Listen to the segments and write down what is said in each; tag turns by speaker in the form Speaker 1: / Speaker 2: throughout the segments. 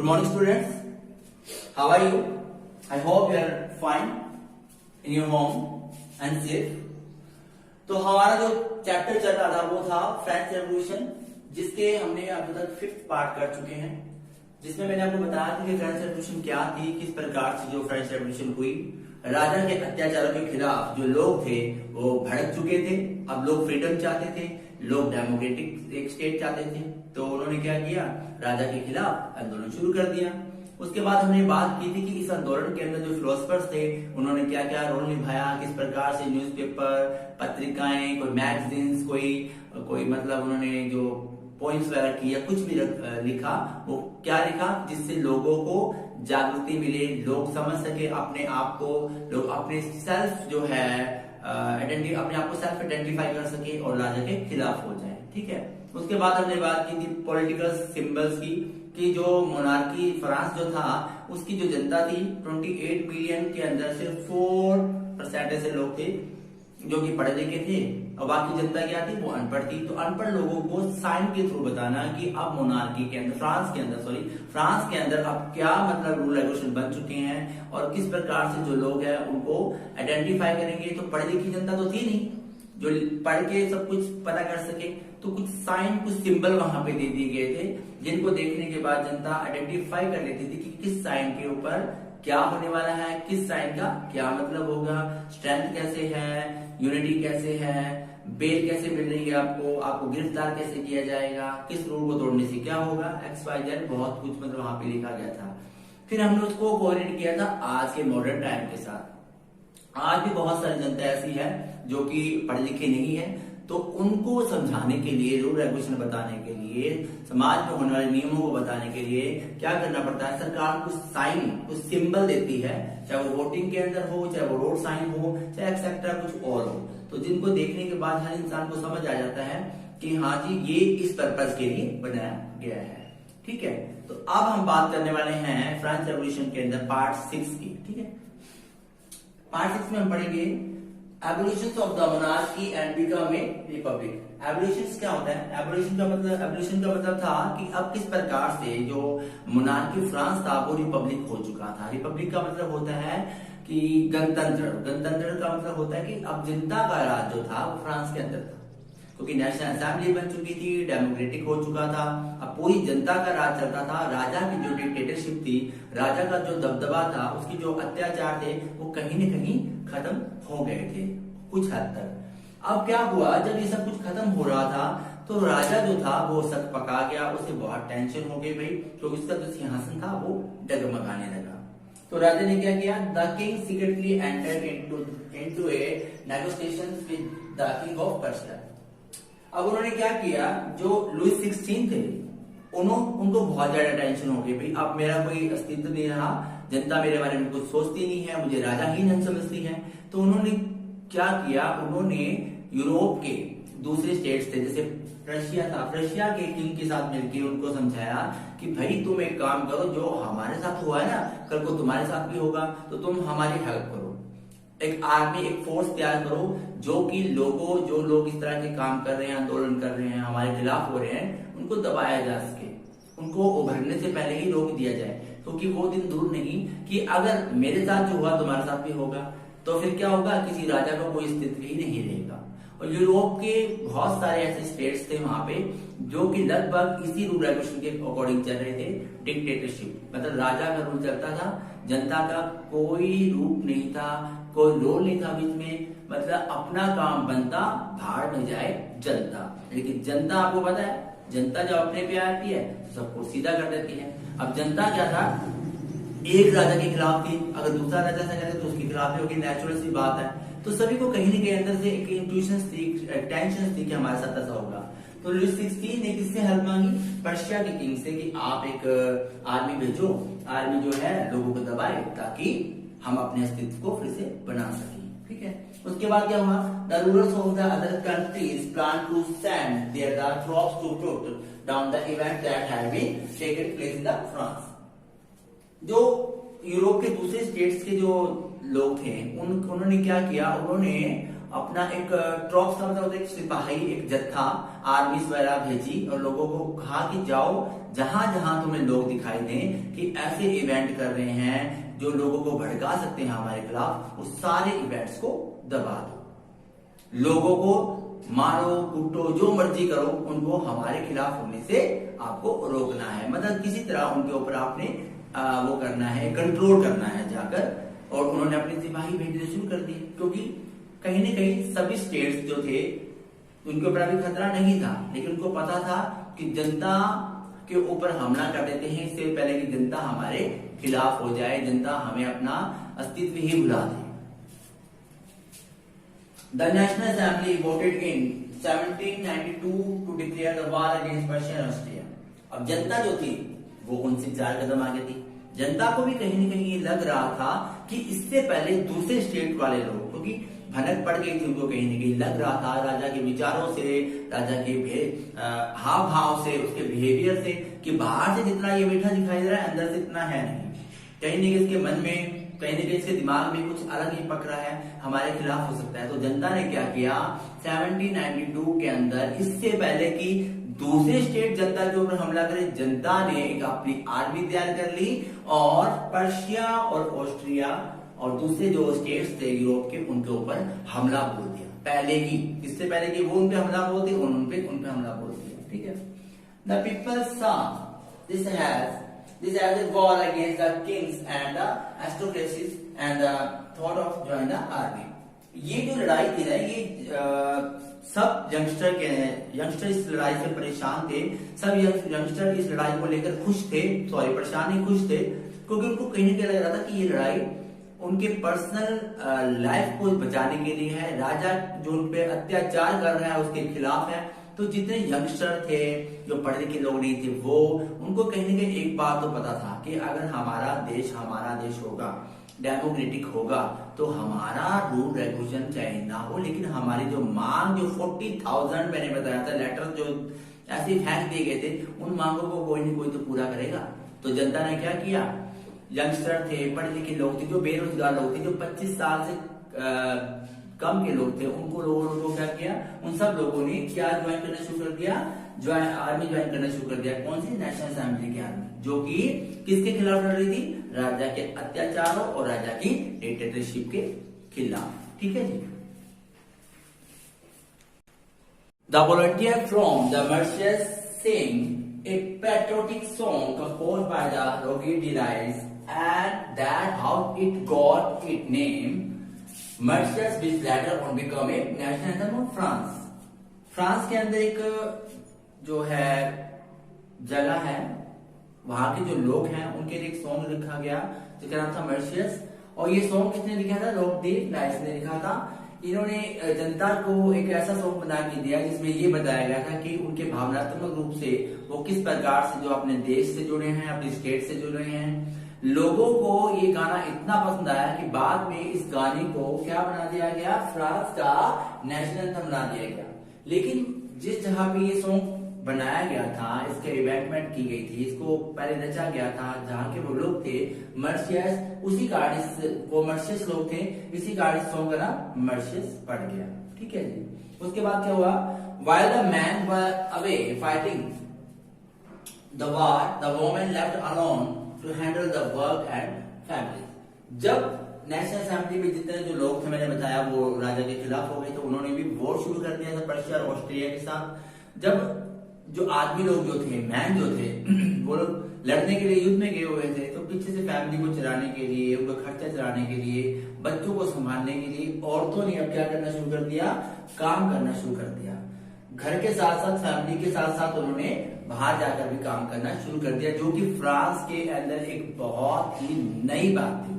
Speaker 1: Good morning, students. How are you? I hope you are fine in your home and safe. तो हमारा जो chapter चल रहा था वो था फ्रेंच रेवोल्यूशन, जिसके हमने अभी तक 5th पार्ट कर चुके हैं, जिसमें मैंने आपको बताया था कि फ्रेंच रेवोल्यूशन क्या थी, किस प्रकार से जो फ्रेंच रेवोल्यूशन हुई। राजा के अत्याचारों के खिलाफ जो लोग थे वो भड़क चुके थे। अब लोग फ्रीडम चाहते थे, लोग डेमोक्रेटिक एक स्टेट चाहते थे। तो उन्होंने क्या किया, राजा के खिलाफ आंदोलन शुरू कर दिया। उसके बाद हमने बात की थी कि इस आंदोलन के अंदर जो फिलोसफर्स थे उन्होंने क्या क्या रोल निभाया, किस प्रकार से न्यूज़पेपर, पत्रिकाएं, कोई मैगजीन्स, कोई मतलब उन्होंने जो पोइम्स वगैरह किया, कुछ भी लिखा, वो क्या लिखा जिससे लोगों को जागृति मिले, लोग समझ सके अपने आप को, लोग अपने सेल्फ जो है अपने आप को सेल्फ आइडेंटिफाई कर सके और राजा के खिलाफ हो जाए। ठीक है। उसके बाद हमने बात की थी पॉलिटिकल सिंबल्स की, कि जो मोनार्की फ्रांस जो था उसकी जो जनता थी 28 मिलियन के अंदर सिर्फ 4% ऐसे लोग थे जो कि पढ़े लिखे थे, और बाकी जनता क्या थी, वो अनपढ़ थी। तो अनपढ़ लोगों को साइन के थ्रू बताना कि अब मोनार्की के अंदर फ्रांस के अंदर अब क्या मतलब रूल रेगुलेशन बन चुके हैं और किस प्रकार से जो लोग हैं उनको आइडेंटिफाई करेंगे। तो पढ़ी लिखी जनता तो थी नहीं जो पढ़ के सब कुछ पता कर सके, तो कुछ साइन, कुछ सिंबल वहां पे दे दिए गए थे जिनको देखने के बाद जनता आइडेंटिफाई कर लेती थी कि किस साइन के ऊपर क्या होने वाला है, किस साइन का क्या मतलब होगा, स्ट्रेंथ कैसे है, यूनिटी कैसे है, बेल कैसे मिल रही है आपको गिरफ्तार कैसे किया जाएगा, किस रूल को तोड़ने से क्या होगा, XYZ बहुत कुछ मतलब वहां पे लिखा गया था। फिर हमने उसको कोरिलेट किया था आज के मॉडर्न टाइम के साथ। आज भी बहुत सारी जनता ऐसी है जो कि पढ़े लिखे नहीं है, तो उनको समझाने के लिए, रूल रेगुलेशन बताने के लिए, समाज में होने वाले नियमों को बताने के लिए क्या करना पड़ता है, सरकार कुछ साइन, कुछ सिंबल देती है, चाहे वो वोटिंग के अंदर हो, चाहे वो रोड साइन हो, चाहे एक्सेट्रा कुछ और हो, तो जिनको देखने के बाद हर इंसान को समझ आ जाता है कि हाँ जी ये इस पर्पज के लिए बनाया गया है। ठीक है। तो अब हम बात करने वाले हैं फ्रेंच रेवोल्यूशन के अंदर पार्ट 6 की। ठीक है। पार्ट 6 में हम पढ़ेंगे abolition of the monarchy and become a Republic. Abolition क्या होता है? एबोलिशन का मतलब था कि अब किस प्रकार से जो मोनार्की फ्रांस था वो रिपब्लिक हो चुका था। रिपब्लिक का मतलब होता है कि गणतंत्र का मतलब होता है कि अब जनता का राज जो था वो फ्रांस के अंदर था, क्योंकि नेशनल असेंबली बन चुकी थी, डेमोक्रेटिक हो चुका था, अब पूरी जनता का राज चलता था। राजा की जो डिक्टेटरशिप थी, राजा का जो दबदबा था, उसकी जो अत्याचार थे वो कहीं न कहीं खत्म हो गए थे कुछ हद तक। अब क्या हुआ, जब ये सब कुछ खत्म हो रहा था तो राजा जो था वो सक पका गया, उसे बहुत टेंशन हो गई भाई, क्योंकि उसका जो सिंहासन था वो डगमगाने लगा। तो राजा ने क्या किया, the king secretly entered into A negotiations with the king of Persia. अब उन्होंने क्या किया, जो लुई 16 थे उनको बहुत ज्यादा टेंशन हो गई, भाई अब मेरा कोई अस्तित्व नहीं रहा, जनता मेरे बारे में कुछ सोचती नहीं है, मुझे राजा ही नहीं समझती है। तो उन्होंने क्या किया, उन्होंने यूरोप के दूसरे स्टेट्स थे, जैसे रशिया था, रशिया के किंग के साथ मिलकर उनको समझाया कि भाई तुम एक काम करो, जो हमारे साथ हुआ है ना कल को तुम्हारे साथ भी होगा, तो तुम हमारी हेल्प करो, एक आर्मी, एक फोर्स तैयार करो जो कि जो लोग इस तरह के काम कर रहे हैं, आंदोलन कर रहे हैं, हमारे खिलाफ हो रहे हैं, उनको दबाया जा सके, उनको उभरने से पहले ही रोक दिया जाए, क्योंकि वो दिन दूर नहीं कि अगर मेरे साथ जो हुआ तुम्हारे साथ भी होगा, तो फिर क्या होगा, किसी राजा का कोई अस्तित्व ही नहीं रहेगा। और यूरोप के बहुत सारे ऐसे स्टेट्स थे वहां पे जो कि लगभग इसी रूल रेगुलेशन के अकॉर्डिंग चल रहे थे, डिक्टेटरशिप, मतलब राजा का रूल चलता था, जनता का कोई रूप नहीं था, कोई रोल नहीं था बीच में, मतलब अपना काम बनता, भाड़ में जाए जनता। लेकिन जनता, आपको पता है, जनता जब अपने पे आती है तो सबको सीधा कर देती है। अब जनता क्या था, एक राजा के खिलाफ थी, अगर दूसरा राजा ऐसा करे तो उसके खिलाफ ही होगी, नेचुरल सी बात है। तो सभी को कहीं न कहीं अंदर से एक इंट्यूशन थी, टेंशन थी कि हमारे साथ ऐसा होगा। तो लुई 16 ने किससे हेल्प मांगी, पर्शिया के किंग से, कि आप एक आर्मी भेजो, आर्मी जो है लोगों को दबाए ताकि हम अपने अस्तित्व को फिर से बना सकें। ठीक है। उसके बाद क्या हुआ, the rulers of the other countries plan to send their troops to put down the event that had been taken place in the France. जो यूरोप के दूसरे स्टेट्स के जो लोग थे उन्होंने क्या किया, उन्होंने अपना एक ट्रॉप्स का मतलब एक सिपाही, एक जत्था, आर्मी वगैरह भेजी और लोगों को कहा कि जाओ जहां जहां तुम्हें लोग दिखाई दें कि ऐसे इवेंट कर रहे हैं जो लोगों को भड़का सकते हैं हमारे खिलाफ, उस सारे इवेंट्स को दबा दो, लोगों को मारो कूटो जो मर्जी करो, उनको हमारे खिलाफ होने से आपको रोकना है। मतलब किसी तरह उनके ऊपर आपने वो करना है, कंट्रोल करना है जाकर। और उन्होंने अपने सिपाही भेजने शुरू कर दिए, क्योंकि कहीं ना कहीं सभी स्टेट्स जो थे उनके ऊपर अभी खतरा नहीं था, लेकिन उनको पता था कि जनता के ऊपर हमला कर देते हैं इससे पहले कि जनता हमारे खिलाफ हो जाए, जनता हमें अपना अस्तित्व ही भुला दे। The National Assembly voted in 1792 to declare the war against Persia and Austria. अब जनता जो थी वो उनसे 4 कदम आगे थी। जनता को भी कहीं न कहीं ये लग रहा था कि इससे पहले दूसरे स्टेट वाले लोग, क्योंकि भनक पड़ गई थी उनको, कहीं न कहीं लग रहा था राजा के विचारों से, राजा के हाव भाव से, उसके बिहेवियर से कि बाहर से जितना ये मीठा दिखाई दे रहा है अंदर से इतना है नहीं। कहीं न कहीं इसके मन में, कहीं न कहीं इसके दिमाग में कुछ अलग ही पक रहा है, हमारे खिलाफ हो सकता है। तो जनता ने क्या किया 1792 के अंदर, इससे पहले कि दूसरे स्टेट जनता के ऊपर हमला करे, जनता ने एक अपनी आर्मी तैयार कर ली और पर्शिया और ऑस्ट्रिया और दूसरे जो स्टेट्स थे यूरोप के, उनके ऊपर हमला बोल दिया पहले ही, इससे पहले कि वो उनपे हमला बोल दिया, उनपे हमला बोल दिया। ठीक है। द पीपल सा this as a war against the kings and the aristocracies and the thought of join the army। ये जो लड़ाई थी ना, ये सब यंगस्टर इस लड़ाई से परेशान थे, सब यंगस्टर इस लड़ाई को लेकर खुश थे, सॉरी परेशान नहीं खुश थे, क्योंकि उनको कहीं ना कहीं लग रहा था कि ये लड़ाई उनके पर्सनल लाइफ को बचाने के लिए है, राजा जो उन पे अत्याचार कर रहा है उसके खिलाफ है। तो जितने यंगस्टर थे, जो पढ़े लिखे लोग नहीं थे, वो उनको कहीं ना कहीं एक बात तो पता था कि अगर हमारा देश होगा, डेमोक्रेटिक होगा, तो हमारा रूल रेगुलेशन चाहे ना हो, लेकिन हमारी जो मांग, जो 40,000 मैंने बताया था लेटर जो ऐसे फेंक दिए गए थे, उन मांगों को कोई ना कोई तो पूरा करेगा। तो जनता ने क्या किया, यंगस्टर थे, पढ़े लिखे लोग थे, जो बेरोजगार लोग थे, जो 25 साल से कम के लोग थे, उनको लोगों को क्या किया, उन सब लोगों ने क्या ज्वाइन करना शुरू कर दिया, आर्मी ज्वाइन करना शुरू कर दिया। कौन सी? नेशनल असेंबली की आर्मी, जो कि किसके खिलाफ लड़ रही थी? राजा के अत्याचारों और राजा की डिक्टेटरशिप के खिलाफ। ठीक है जी। The volunteer from the Marseilles sing a patriotic song composed by the Rouget de Lisle and that how it got it name Marseilles, which later on become a national anthem of France। France के अंदर एक जो है जगह है, वहां के जो लोग हैं उनके लिए एक सॉन्ग लिखा गया जिसका नाम था मर्सियस। और ये सॉन्ग किसने लिखा था? रोग डी लाइट्स ने लिखा था। इन्होंने जनता को एक ऐसा सॉन्ग बना के दिया जिसमें ये बताया गया था कि उनके भावनात्मक रूप से वो किस प्रकार से जो अपने देश से जुड़े हैं, अपने स्टेट से जुड़े हैं। लोगों को ये गाना इतना पसंद आया कि बाद में इस गाने को क्या बना दिया गया, फ्रांस का नेशनल एंथम बना दिया गया। लेकिन जिस जगह पे ये सॉन्ग बनाया गया था, इसके इवेंटमेंट की गई थी, इसको पहले रचा गया था, जहाँ के वो लोग थे मर्सियस, उसी कारण वो मर्सियस लोग थे, इसी कारण सॉन्ग का नाम मर्सियस पड़ गया। ठीक है जी। उसके बाद क्या हुआ, while the men were away fighting the war, the women left alone to handle the work and family। जब नेशनल असेंबली में जितने जो लोग थे, मैंने बताया, वो राजा के खिलाफ हो गए, तो उन्होंने भी वोट शुरू कर दिया था पर्शिया और ऑस्ट्रिया के साथ। जब जो आदमी लोग जो थे, मैन जो थे, वो लोग लड़ने के लिए युद्ध में गए हुए थे, तो पीछे से फैमिली को चलाने के लिए, उनका खर्चा चलाने के लिए, बच्चों को संभालने के लिए औरतों ने अब क्या करना शुरू कर दिया, काम करना शुरू कर दिया। घर के साथ साथ, फैमिली के साथ साथ उन्होंने बाहर जाकर भी काम करना शुरू कर दिया, जो कि फ्रांस के अंदर एक बहुत ही नई बात थी।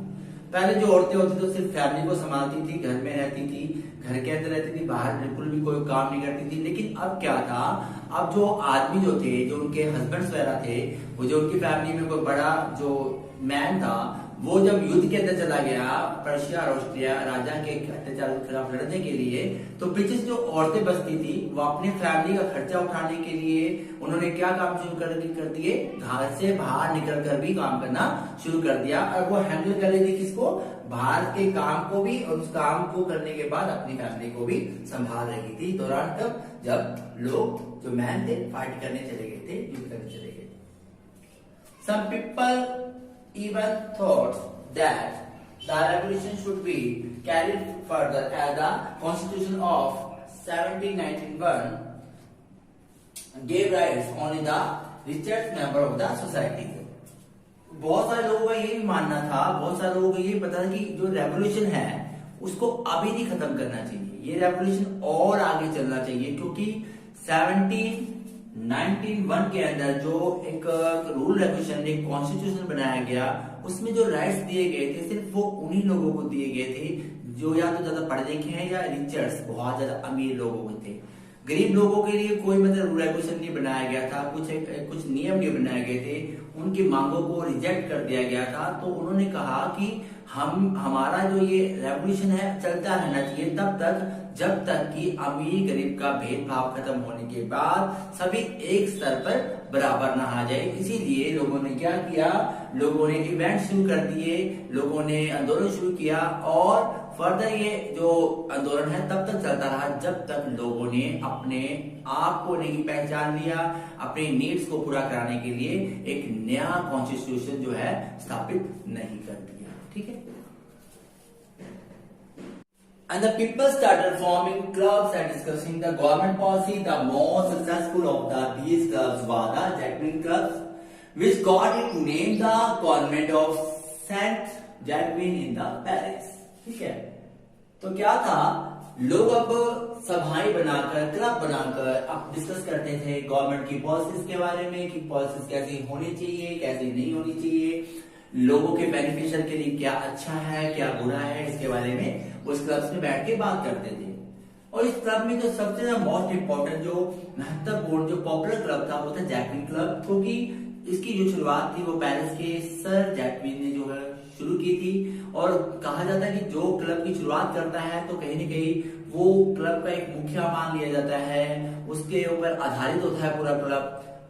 Speaker 1: पहले जो औरतें होती तो सिर्फ फैमिली को संभालती थी, घर में रहती थी, घर के अंदर रहती थी, बाहर बिल्कुल भी कोई काम नहीं करती थी। लेकिन अब क्या था, अब जो आदमी जो थे, जो उनके हस्बैंड्स वगैरह थे, वो जो उनकी फैमिली में कोई बड़ा जो मैन था, वो जब युद्ध के अंदर चला गया पर्शिया और ऑस्ट्रिया राजा के अत्याचार के खिलाफ लड़ने के लिए, तो पीछे जो औरतें बसती थी, वो अपनी फैमिली का खर्चा उठाने के लिए उन्होंने क्या काम शुरू कर दिए, घर से बाहर निकल कर भी काम करना शुरू कर दिया। और वो हैंडल कर रही थी किसको, भारत के काम को भी और उस काम को करने के बाद अपनी फैमिली को भी संभाल रही थी। दौरान कब, जब लोग जो मैन थे फाइट करने चले गए थे, युद्ध करने चले गए थे। Some people even thought that the revolution should be carried further as the Constitution of 1791 gave rights only the richest member of the society। बहुत सारे लोगों का ये भी मानना था, बहुत सारे लोगों को ये पता था कि जो रेवोल्यूशन है उसको अभी नहीं खत्म करना चाहिए, ये रेवोल्यूशन और आगे चलना चाहिए, क्योंकि 1791 के अंदर जो एक रूल रेगुलेशन, एक कॉन्स्टिट्यूशन बनाया गया, उसमें जो राइट्स दिए गए थे सिर्फ वो उन्हीं लोगों को दिए गए थे जो या तो ज्यादा पढ़े लिखे हैं या रिचर्स, बहुत ज्यादा अमीर लोगों को थे। गरीब लोगों के लिए कोई मतलब रूल रेगुलेशन नहीं बनाया गया था, कुछ नियम नहीं बनाए गए थे, उनकी मांगों को रिजेक्ट कर दिया गया था। तो उन्होंने कहा कि हमारा जो ये रेवोल्यूशन है चलता रहना चाहिए तब तक जब तक कि अमीर गरीब का भेदभाव खत्म होने के बाद सभी एक स्तर पर बराबर ना आ जाए। इसीलिए लोगों ने क्या किया, लोगों ने इवेंट शुरू कर दिए, लोगों ने आंदोलन शुरू किया और फर्दर ये जो आंदोलन है तब तक चलता रहा जब तक लोगों ने अपने आप को नहीं पहचान लिया, अपने नीड्स को पूरा कराने के लिए एक नया कॉन्स्टिट्यूशन जो है स्थापित नहीं कर दिया। ठीक है। And the people started forming clubs and discussing the government policy. The most successful of these clubs were the Jacobin clubs, which got its name the convent of Saint Jacobin in the Paris। ठीक है। तो क्या था, लोग अब सभाएं बनाकर, club बनाकर अब डिस्कस करते थे गवर्नमेंट की पॉलिसीज के बारे में कि पॉलिसीज कैसी होनी चाहिए, कैसी नहीं होनी चाहिए, लोगों के बेनिफिशियल के लिए क्या अच्छा है क्या बुरा है, इसके बारे में उस क्लब्स में बैठ के बात करते थे। और इस क्लब में जो सबसे मोस्ट इम्पोर्टेंट, जो महत्वपूर्ण, जो पॉपुलर क्लब था वो था जैकबिन क्लब, क्योंकि इसकी जो शुरुआत थी वो पेरिस के सर जैकबिन ने जो है शुरू की थी। और कहा जाता है कि जो क्लब की शुरुआत करता है तो कहीं ना कहीं वो क्लब का एक मुखिया मान लिया जाता है, उसके ऊपर आधारित होता है पूरा क्लब,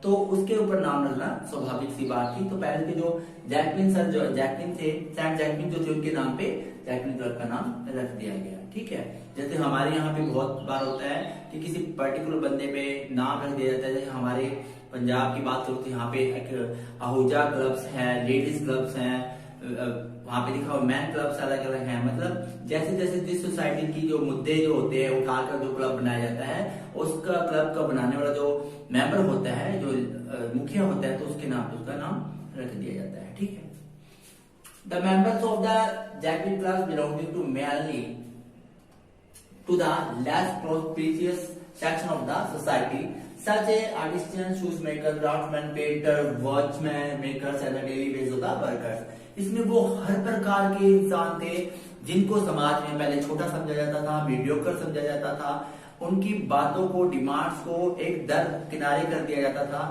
Speaker 1: तो उसके ऊपर नाम रखना स्वाभाविक सी बात थी। तो पेरिस के जो जैकबिन सर जो जैकबिन थे, सेंट जैकबिन जो थे, उनके नाम पे जैकबिन क्लब का नाम रख दिया गया। ठीक है। जैसे हमारे यहाँ पे बहुत बार होता है कि किसी पर्टिकुलर बंदे पे नाम रख दिया जाता है। जैसे हमारे पंजाब की बात करो तो यहाँ पे एक आहूजा क्लब्स है, लेडीज क्लब्स हैं, वहां पे लिखा हुआ मैन क्लब्स अलग अलग हैं। मतलब जैसे जैसे जिस सोसाइटी की जो मुद्दे जो होते हैं उठाकर जो क्लब बनाया जाता है, उसका क्लब का बनाने वाला जो मेंबर होता है, जो मुखिया होता है, तो उसके नाम पे उसका नाम रख दिया जाता है। ठीक है। The members of the Jacobin clubs belonging to mainly to the less prosperous section of the society, such as artisans, shoemakers, craftsmen, painters, watchmen, makers, and the daily wage of the workers। इसमें वो हर प्रकार के इंसान थे जिनको समाज में पहले छोटा समझा जाता था, मीडियोकर समझा जाता था, उनकी बातों को, डिमांड्स को एक दर किनारे कर दिया जाता था।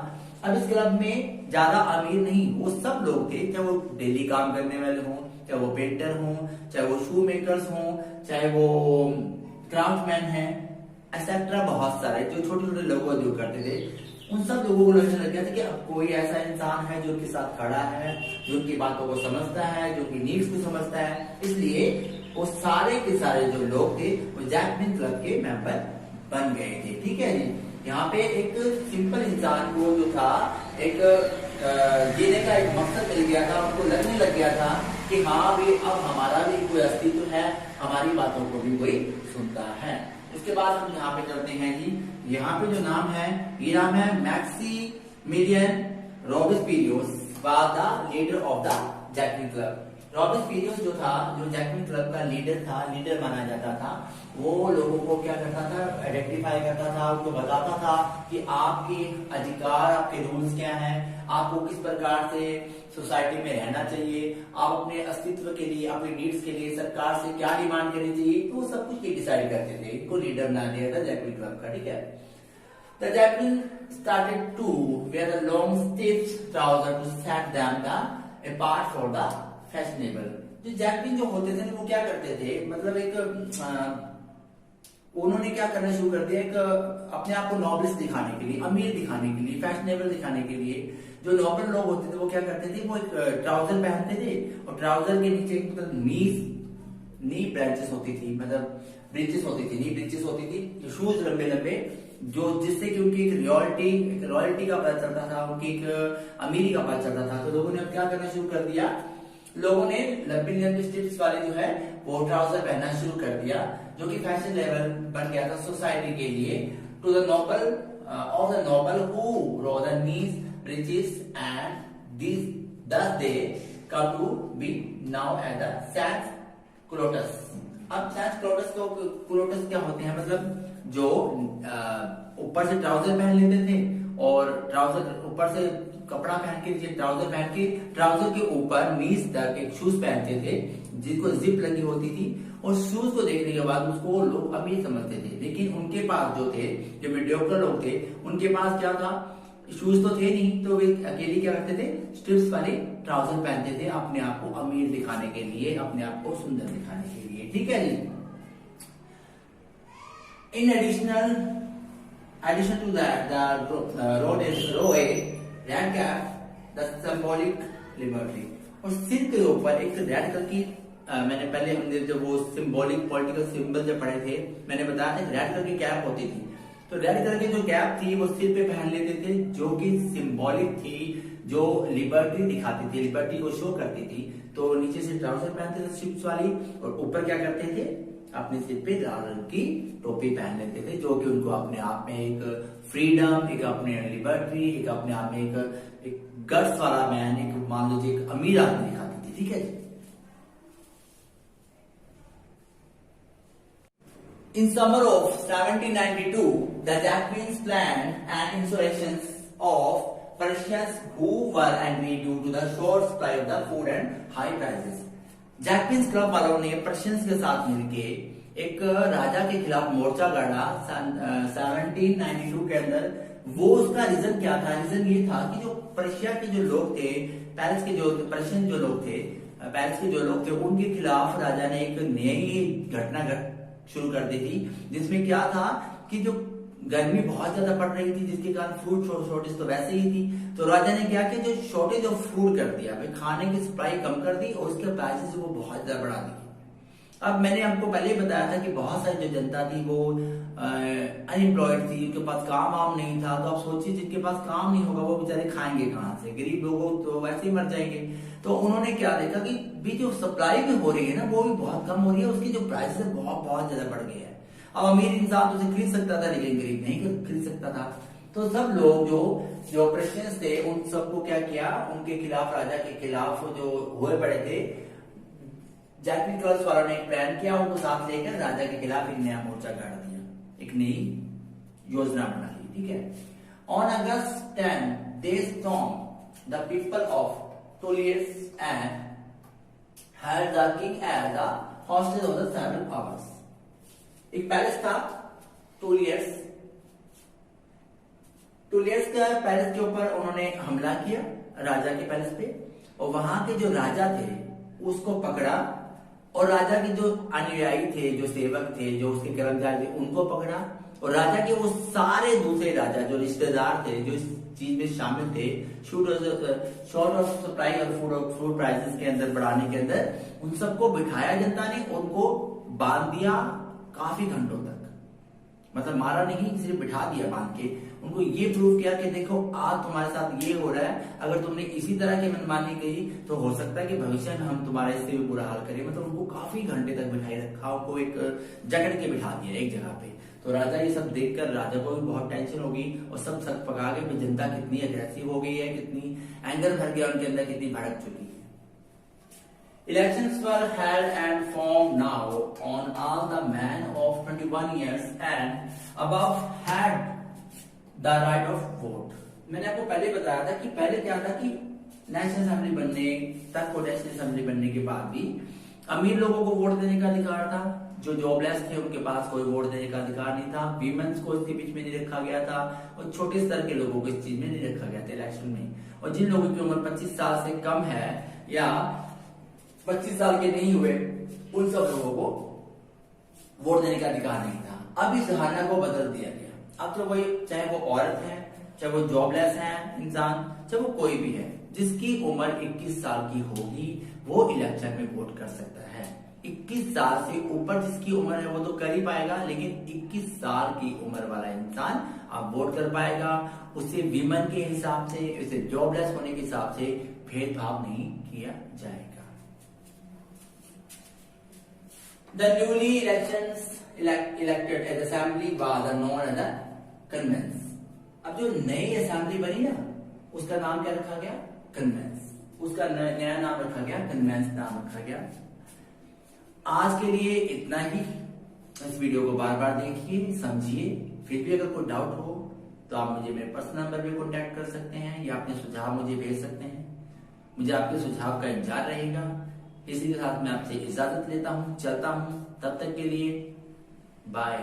Speaker 1: अब इस क्लब में ज्यादा अमीर नहीं, वो सब लोग थे, चाहे वो डेली काम करने वाले हों, चाहे वो पेंटर हों, चाहे वो शू मेकर्स हों, चाहे वो क्राफ्टमैन हैं, एक्सेट्रा बहुत सारे जो छोटे छोटे लोग उद्योग करते थे। उन सब लोगों को लगने लग गया था कि अब कोई ऐसा इंसान है जो उनके साथ खड़ा है, जो उनकी बातों को समझता है, जो उनकी नीड्स को समझता है। इसलिए वो सारे के सारे जो लोग थे वो जैकबिन क्लब के मेंबर बन गए थे। ठीक है जी। यहाँ पे एक सिंपल इंसान को जो था एक जीने का एक मकसद मिल गया था, उनको लगने लग गया था कि हाँ भी अब हमारा भी कोई अस्तित्व है, हमारी बातों को भी कोई सुनता है। उसके बाद हम यहाँ पे चलते हैं जी। यहाँ पे जो नाम है, ये नाम है Maximilien Robespierre was the leader of the Jacobin club. Robespierre जो था, जो जैकबिन क्लब का लीडर था, लीडर माना जाता था, वो लोगों को क्या करता था, आइडेंटिफाई करता था, उनको बताता था कि आपके अधिकार, आपके रूल्स क्या हैं, आपको किस प्रकार से सोसाइटी में रहना चाहिए, आप अपने अस्तित्व के लिए, अपने नीड्स के लिए सरकार से क्या डिमांड करनी चाहिए, तो वो सब कुछ ये डिसाइड करते थे। इनको लीडर बना दिया था जैकबिन क्लब का। ठीक है। The Jacobin started to wear a long stitched trouser to set them apart for the fashionable। जो जैकबिन जो होते थे वो क्या करते थे, मतलब एक उन्होंने क्या करना शुरू कर दिया, एक अपने आप को नॉबलिस दिखाने के लिए, अमीर दिखाने के लिए, फैशनेबल दिखाने के लिए जो नॉर्मल लोग होते थे वो क्या करते थे, वो एक ट्राउजर पहनते थे और ट्राउजर के नीचे मतलब नीज नी ब्रांचेस होती थी, मतलब ब्रिजेस होती थी, नी ब्रिजेस होती थी, शूज लंबे लंबे, जो जिससे कि उनकी एक रॉयल्टी का पता चलता था, उनकी एक अमीरी का पता चलता था। तो लोगों ने अब क्या करना शुरू कर दिया, लोगों ने लंबी लंबी स्ट्रिप्स वाले जो है वो ट्राउजर पहनना शुरू कर दिया, जो कि फैशन लेवल बन गया था सोसाइटी के लिए। To the noble of the noble who row the knees bridges and this thus they come to be now as the sans culottes। अब sans culottes तो culottes क्या होते हैं, मतलब जो ऊपर से ट्राउजर पहन लेते थे और ट्राउजर ऊपर से कपड़ा पहन के, ट्राउजर पहन के ट्राउजर के ऊपर नीज तक एक शूज पहनते थे जिसको जिप लगी होती थी, और शूज को देखने के बाद उसको लोग अमीर समझते थे। लेकिन उनके पास जो थे, जो मीडियोकर लोग थे, उनके पास क्या था, शूज तो थे नहीं, तो वे अकेले क्या करते थे, स्ट्रिप्स वाले ट्राउजर पहनते थे अपने आप को अमीर दिखाने के लिए, अपने आप को सुंदर दिखाने के लिए। ठीक है जी। In addition to that the रोए red cap the symbolic liberty, और सिर के ऊपर एक रेड कलर की मैंने पहले हमने जब वो सिंबॉलिक पॉलिटिकल सिंबल जब पढ़े थे, मैंने बताया था रेड कलर की कैप होती थी। तो रेड कलर की जो कैप थी वो सिर पे पहन लेते थे, जो कि सिंबॉलिक थी, जो लिबर्टी दिखाती थी, लिबर्टी को शो करती थी। तो नीचे से ट्राउजर पहनते थे स्ट्रिप्स वाली, और ऊपर क्या करते थे, अपने सिर पे लाल रंग की टोपी पहन लेते थे, जो कि उनको अपने आप में एक फ्रीडम, एक अपने लिबर्टी, एक अपने आप में एक गट्स वाला मैन, एक मान लीजिए एक अमीर आदमी दिखाती थी। ठीक है जी। In summer of 1792, the Japanese planned an insurrection of Persians who were angry due to the short supply of the food and high prices। Japanese club वालों ने पर्शियंस के साथ मिलके एक राजा के खिलाफ मोर्चा गढ़ा 1792 के अंदर। वो उसका रीजन क्या था, रीजन ये था कि जो पर्शिया के जो लोग थे, पेरिस के जो पर्शियन जो लोग थे, पेरिस के जो लोग थे, उनके खिलाफ राजा ने एक नई घटना शुरू कर दी थी, जिसमें क्या था कि जो गर्मी बहुत ज्यादा पड़ रही थी, जिसके कारण फ्रूट शॉर्टेज तो वैसे ही थी। तो राजा ने क्या किया, जो शॉर्टेज ऑफ फूड कर दिया, खाने की सप्लाई कम कर दी और उसके प्राइसेस वो बहुत ज्यादा बढ़ा दी। अब मैंने आपको पहले ही बताया था कि बहुत सारी जो जनता थी वो अनएम्प्लॉयड थी, उनके पास काम वाम नहीं था। तो आप सोचिए जिनके पास काम नहीं होगा वो बेचारे खाएंगे कहाँ से, गरीब लोग तो वैसे ही मर जाएंगे। तो उन्होंने क्या देखा कि भी जो सप्लाई भी हो रही है ना वो भी बहुत कम हो रही है, उसकी जो प्राइस है बहुत ज्यादा बढ़ गई है। अब अमीर इंसान तो उसे खरीद सकता था, लेकिन गरीब नहीं खरीद सकता था। तो सब लोग जो पर्शियंस थे उन सबको क्या किया, उनके खिलाफ, राजा के खिलाफ जो हुए पड़े थे, जैपनीज क्लब्स वालों ने एक प्लान किया, उनको साथ लेकर राजा के खिलाफ एक नया मोर्चा गाड़ दिया, एक नई योजना बना ली। ठीक है। On August 10 they storm the people of Tuileries and had the king as the hostage of the 7 hours। एक पैलेस था टोलियर्स का पैलेस के ऊपर उन्होंने हमला किया, राजा के पैलेस पे, और वहां के जो राजा थे उसको पकड़ा, और राजा के जो अनुयायी थे, जो सेवक थे, जो उसके कर्मचारी थे, उनको पकड़ा, और राजा के वो सारे दूसरे राजा जो रिश्तेदार थे, जो इस चीज में शामिल थे, शॉर्ट ऑफ सप्लाई और फूड प्राइसेस के अंदर बढ़ाने के अंदर, उन सबको बिठाया जनता ने, उनको बांध दिया काफी घंटों तक, मतलब मारा नहीं, सिर्फ बिठा दिया बांध के। उनको ये प्रूव किया कि देखो आज तुम्हारे साथ ये हो रहा है, अगर तुमने इसी तरह की मनमानी की तो हो सकता है कि भविष्य में हम तुम्हारे इससे भी बुरा हाल करें। मतलब उनको काफी घंटे तक बिठाई रखा, उनको एक जकड़ के बिठा दिया एक जगह पे। तो राजा ये सब देखकर राजा को भी बहुत टेंशन होगी, और सब सक पका के जनता कितनी अग्रेसिव हो गई है, कितनी एंगर भर गया उनके अंदर, कितनी भड़क चुकी है। Elections were held and formed now on all the men of 21 years and above had the right of vote। मैंने आपको पहले बताया था कि पहले क्या था कि नेशनल असेंबली बनने तक, नेशनल असेंबली बनने के बाद भी अमीर लोगों को वोट देने का अधिकार था, जो जॉबलेस थे उनके पास कोई वोट देने का अधिकार नहीं था, वीमेंस को इसके बीच में नहीं रखा गया था, और छोटे स्तर के लोगों को इस चीज में नहीं रखा गया था इलेक्शन में। और जिन लोगों की उम्र 25 साल से कम है या 25 साल के नहीं हुए, उन सब लोगों को वोट देने का अधिकार नहीं था। अब इस धारणा को बदल दिया गया। अब तो वही, चाहे वो औरत है, चाहे वो जॉबलेस है इंसान, चाहे वो कोई भी है, जिसकी उम्र 21 साल की होगी वो इलेक्शन में वोट कर सकता है। 21 साल से ऊपर जिसकी उम्र है वो तो कर ही पाएगा, लेकिन 21 साल की उम्र वाला इंसान अब वोट कर पाएगा। उसे विमन के हिसाब से, उसे जॉबलेस होने के हिसाब से भेदभाव नहीं किया जाएगा। The newly elected as assembly was known as a convents. अब जो नई असेंबली बनी ना, उसका नाम क्या रखा गया? कन्वेंस। उसका नया नाम रखा गया कन्वेंस, नाम रखा गया। आज के लिए इतना ही। इस वीडियो को बार बार देखिए, समझिए। फिर भी अगर कोई डाउट हो तो आप मुझे मेरे पर्सनल नंबर पे कांटेक्ट कर सकते हैं या अपने सुझाव मुझे भेज सकते हैं। मुझे आपके सुझाव का इंतजार रहेगा। इसी के साथ मैं आपसे इजाजत लेता हूँ, चलता हूँ। तब तक के लिए बाय।